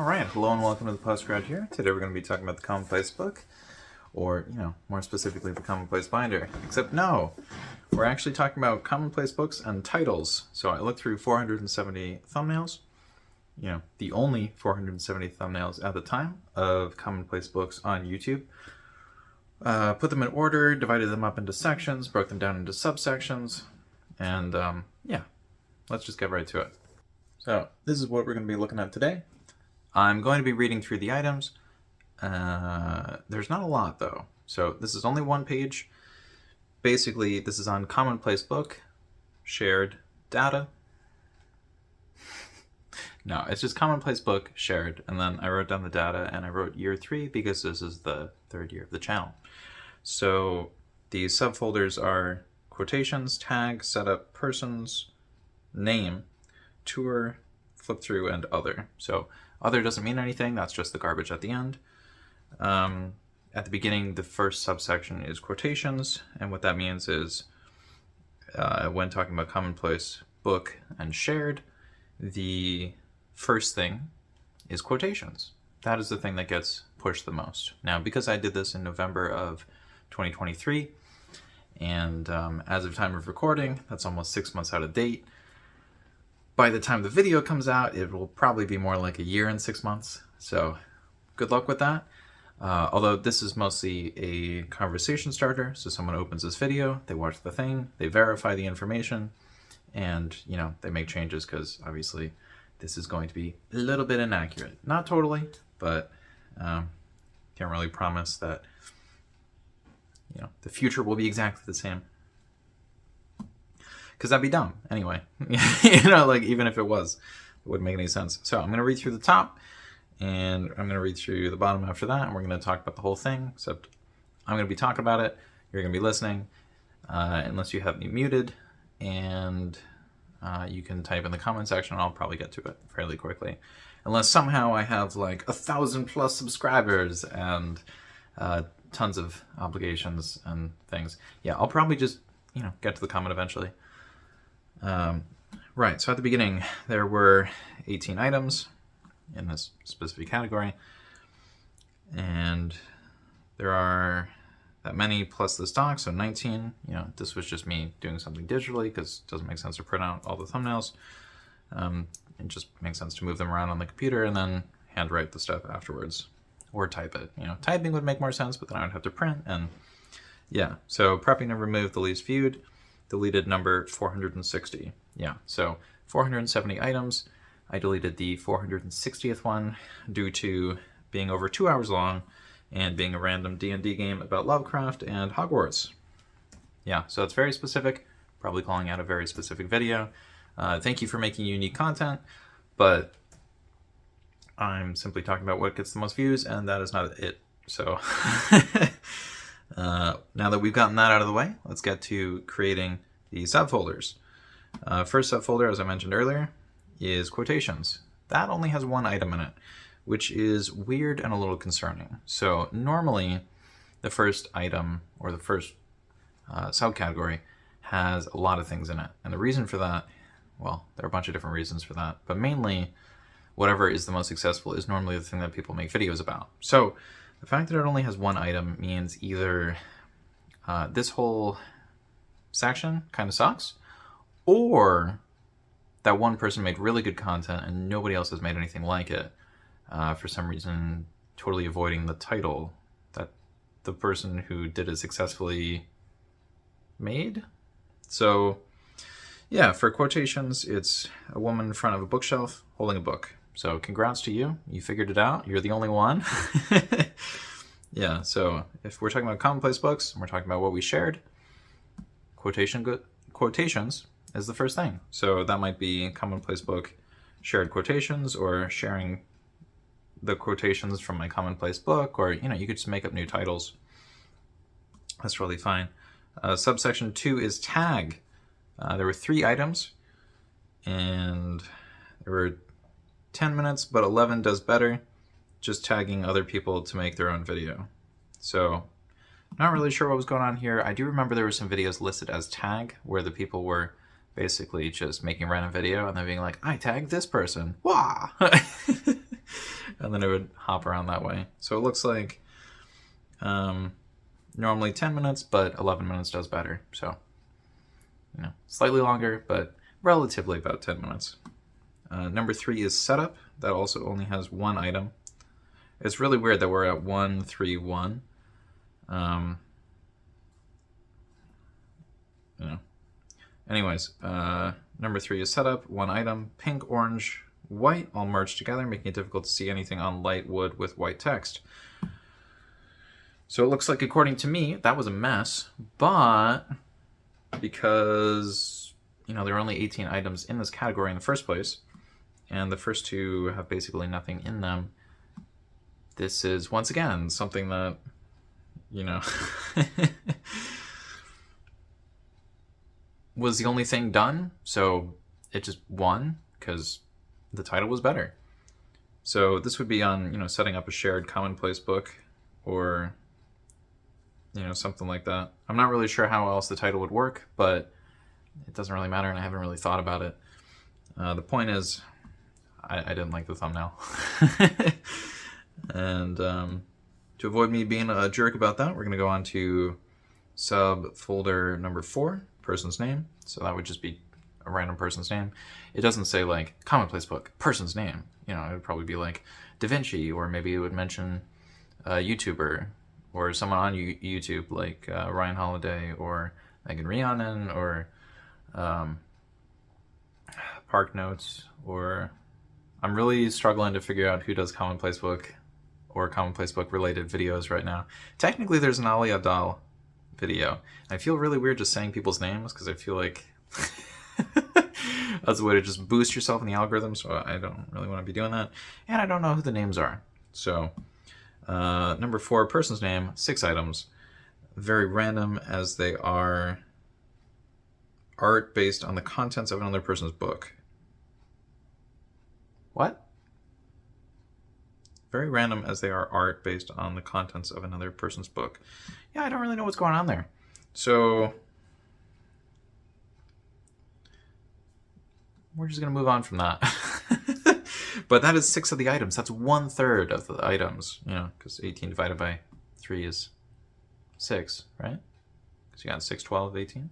Alright, hello and welcome to the Postgrad here. Today we're going to be talking about the Commonplace Book, or, more specifically the Commonplace Binder. Except no, we're actually talking about commonplace books and titles. So I looked through 470 thumbnails, the only 470 thumbnails at the time of commonplace books on YouTube. Put them in order, divided them up into sections, broke them down into subsections, and let's just get right to it. So this is what we're going to be looking at today. I'm going to be reading through the items. There's not a lot though. So this is only one page. Basically, this is on Commonplace Book, shared data. No, it's just Commonplace Book, shared, and then I wrote down the data and I wrote year 3 because this is the 3rd year of the channel. So the subfolders are quotations, tag, setup, persons, name, tour, flip through, and other. So other doesn't mean anything, that's just the garbage at the end. At the beginning, the first subsection is quotations, and what that means is when talking about Commonplace Book and shared, the first thing is quotations. That is the thing that gets pushed the most. Now, because I did this in November of 2023, and as of time of recording, that's almost 6 months out of date. By the time the video comes out, it will probably be more like a year and 6 months. So good luck with that. Although this is mostly a conversation starter. So someone opens this video, they watch the thing, they verify the information, and they make changes because obviously this is going to be a little bit inaccurate. Not totally, but can't really promise that the future will be exactly the same. Because that'd be dumb anyway. Even if it was, it wouldn't make any sense. So I'm going to read through the top, and I'm going to read through the bottom after that, and we're going to talk about the whole thing, except I'm going to be talking about it, you're going to be listening, unless you have me muted, and you can type in the comment section, and I'll probably get to it fairly quickly. Unless somehow I have like 1,000+ subscribers and tons of obligations and things. Yeah, I'll probably just, get to the comment eventually. Right, so at the beginning, there were 18 items in this specific category, and there are that many plus this doc, so 19. This was just me doing something digitally because it doesn't make sense to print out all the thumbnails. It just makes sense to move them around on the computer and then handwrite the stuff afterwards, or type it. Typing would make more sense, but then I would have to print, and yeah. So prepping to remove the least viewed, deleted number 460. Yeah, so 470 items. I deleted the 460th one due to being over 2 hours long and being a random D&D game about Lovecraft and Hogwarts. Yeah, so it's very specific, probably calling out a very specific video. Thank you for making unique content, but I'm simply talking about what gets the most views, and that is not it. So now that we've gotten that out of the way, let's get to creating the subfolders. First subfolder, as I mentioned earlier, is quotations. That only has one item in it, which is weird and a little concerning. So normally, the first item, or the first subcategory, has a lot of things in it. And the reason for that, well, there are a bunch of different reasons for that, but mainly, whatever is the most successful is normally the thing that people make videos about. So the fact that it only has one item means either this whole section kind of sucks, or that one person made really good content and nobody else has made anything like it, for some reason totally avoiding the title that the person who did it successfully made. So yeah, for quotations, it's a woman in front of a bookshelf holding a book. So congrats to you. You figured it out. You're the only one. Yeah, so if we're talking about commonplace books, and we're talking about what we shared, quotations is the first thing. So that might be commonplace book shared quotations, or sharing the quotations from my commonplace book, or you could just make up new titles. That's really fine. Subsection 2 is tag. There were 3 items, and there were 10 minutes, but 11 does better, just tagging other people to make their own video. So not really sure what was going on here. I do remember there were some videos listed as tag, where the people were basically just making a random video and then being like, I tagged this person. Wah! and then it would hop around that way. So it looks like normally 10 minutes, but 11 minutes does better. So, slightly longer, but relatively about 10 minutes. Number 3 is setup. That also only has one item. It's really weird that we're at 1, 3, 1. Anyways, number 3 is setup, one item, pink, orange, white, all merged together, making it difficult to see anything on light wood with white text. So it looks like, according to me, that was a mess, but because, there are only 18 items in this category in the first place, and the first 2 have basically nothing in them, this is, once again, something that, was the only thing done, so it just won, because the title was better. So this would be on, setting up a shared Commonplace book, or, something like that. I'm not really sure how else the title would work, but it doesn't really matter, and I haven't really thought about it. The point is, I didn't like the thumbnail. And to avoid me being a jerk about that, we're going to go on to subfolder number 4, person's name. So that would just be a random person's name. It doesn't say like Commonplace Book, person's name. It would probably be like Da Vinci, or maybe it would mention a YouTuber or someone on YouTube like Ryan Holiday or Megan Rhiannon or Park Notes. Or I'm really struggling to figure out who does Commonplace Book or Commonplace Book related videos right now. Technically there's an Ali Abdaal video. I feel really weird just saying people's names because I feel like that's a way to just boost yourself in the algorithm, so I don't really want to be doing that. And I don't know who the names are. So number 4, person's name, 6 items. Very random, as they are art based on the contents of another person's book. What? Very random, as they are art based on the contents of another person's book. Yeah, I don't really know what's going on there. So we're just going to move on from that. But that is 6 of the items. That's 1/3 of the items, because 18 divided by 3 is 6, right? Because you got 6, 12, 18.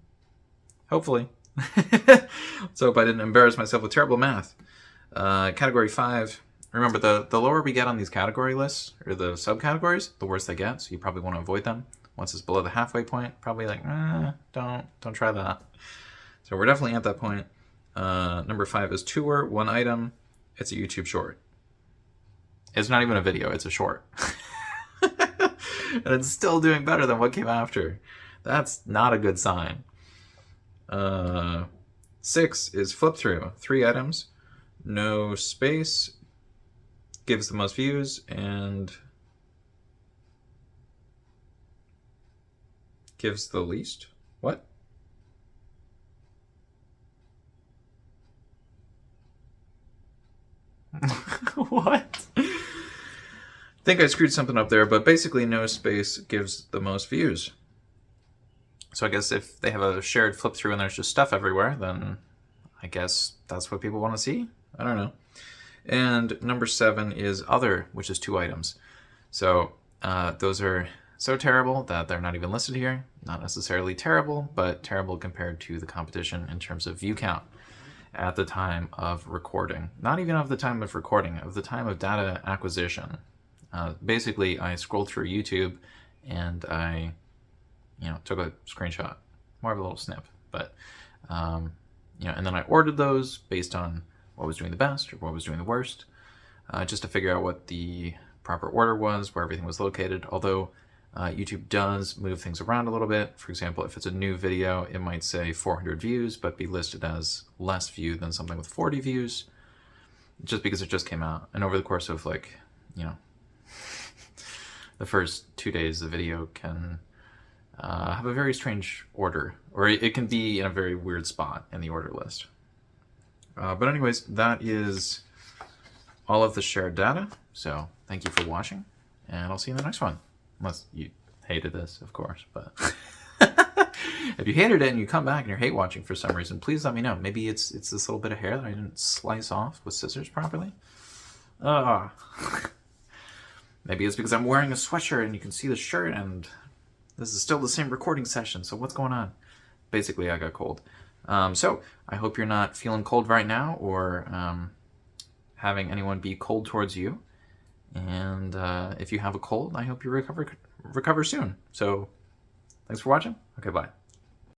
Hopefully. Let's hope I didn't embarrass myself with terrible math. Category 5. Remember, the lower we get on these category lists, or the subcategories, the worse they get, so you probably want to avoid them. Once it's below the halfway point, probably like, don't try that. So we're definitely at that point. Number 5 is tour, one item. It's a YouTube short. It's not even a video, it's a short. And it's still doing better than what came after. That's not a good sign. 6 is flip through, 3 items, no space, gives the most views, and gives the least. What? What? I think I screwed something up there, but basically no space gives the most views. So I guess if they have a shared flip through and there's just stuff everywhere, then I guess that's what people want to see. I don't know. And number 7 is other, which is 2 items. So those are so terrible that they're not even listed here. Not necessarily terrible, but terrible compared to the competition in terms of view count at the time of recording. Not even of the time of recording, of the time of data acquisition. Basically, I scrolled through YouTube and I took a screenshot, more of a little snip, but and then I ordered those based on what was doing the best or what was doing the worst, just to figure out what the proper order was, where everything was located. Although YouTube does move things around a little bit. For example, if it's a new video, it might say 400 views, but be listed as less viewed than something with 40 views, just because it just came out. And over the course of the first 2 days, the video can have a very strange order, or it can be in a very weird spot in the order list. But anyways, that is all of the shared data. So thank you for watching, and I'll see you in the next one. Unless you hated this, of course. But if you hated it and you come back and you're hate watching for some reason, please let me know. Maybe it's this little bit of hair that I didn't slice off with scissors properly. Maybe it's because I'm wearing a sweatshirt and you can see the shirt, and this is still the same recording session, so what's going on? Basically, I got cold. So I hope you're not feeling cold right now, or having anyone be cold towards you. And if you have a cold, I hope you recover soon. So thanks for watching. Okay, bye.